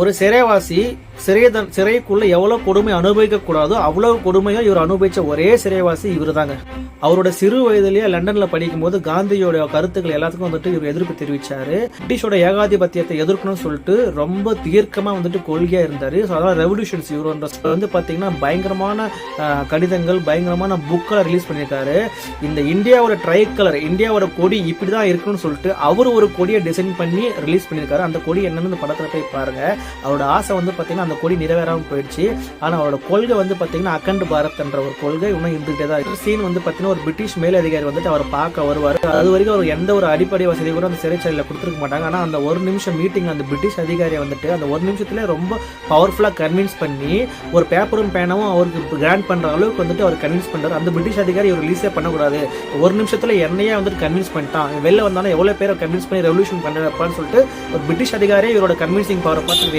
ஒரு சிறைவாசி சிறைக்குள்ள எவ்வளவு கொடுமை அனுபவிக்க கூடாதோ அவ்வளவு கொடுமையும் இவர் அனுபவிச்ச ஒரே சிறைவாசி இவர் தாங்க. அவரோட சிறு வயதிலேயே லண்டன்ல படிக்கும் போது காந்தியோட கருத்துக்கள் எல்லாத்துக்கும் வந்துட்டு இவர் எதிர்ப்பு தெரிவிச்சாரு. பிரிட்டிஷோட ஏகாதிபத்தியத்தை எதிர்க்கணும்னு சொல்லிட்டு ரொம்ப தீர்க்கமா வந்துட்டு கொள்கையா இருந்தாரு. அதாவது ரெவல்யூஷன்ஸ் இவர் வந்து பாத்தீங்கன்னா பயங்கரமான கடிதங்கள், பயங்கரமான புக்களை ரிலீஸ் பண்ணியிருக்காரு. இந்த இந்தியாவோட ட்ரை கலர், இந்தியாவோட கொடி இப்படிதான் இருக்கணும்னு சொல்லிட்டு அவர் ஒரு கொடியை டிசைன் பண்ணி ரிலீஸ் பண்ணியிருக்காரு. அந்த கொடி என்னன்னு படத்துல போய் பாருங்க. அவரோட ஆசை வந்து பாத்தீங்கன்னா அந்த கொடி நிறைவேறாம போயிடுச்சு. ஆனா அவரோட கொள்கை வந்து பாத்தீங்கன்னா அகண்ட் பாரத் என்ற ஒரு கொள்கை இன்னும் இருந்துகிட்டே தான் இருக்கு. சீன் வந்து பாத்தீங்கன்னா ஒரு பிரிட்டிஷ் மேலதிகாரி வந்துட்டு அவர் பார்க்க வருவார். அது வரைக்கும் அவர் எந்த ஒரு அடிப்படை வசதி கூட அந்த சிறைச்சாலையில கொடுத்துருக்க மாட்டாங்க. ஆனா அந்த ஒரு நிமிஷம் மீட்டிங் அந்த பிரிட்டிஷ் அதிகாரியை வந்துட்டு அந்த ஒரு நிமிஷத்துல ரொம்ப பவர்ஃபுல்லா கன்வின்ஸ் பண்ணி ஒரு பேப்பரும் பேனாவும் அவருக்கு கிராண்ட் பண்ற அளவுக்கு வந்துட்டு அவர் கன்வின்ஸ் பண்றாரு. அந்த பிரிட்டிஷ் அதிகாரி இவர் ரிலீஸே பண்ணக்கூடாது, ஒரு நிமிஷத்துல என்னையே வந்துட்டு கன்வின்ஸ் பண்ணிட்டான், வெளில வந்தாலும் எவ்வளவு பேரை கன்வின்ஸ் பண்ணி ரெவல்யூஷன் பண்ணப்பான்னு சொல்லிட்டு ஒரு பிரிட்டிஷ் அதிகாரியே இவரோட கன்வின்சிங் பவரை பார்த்து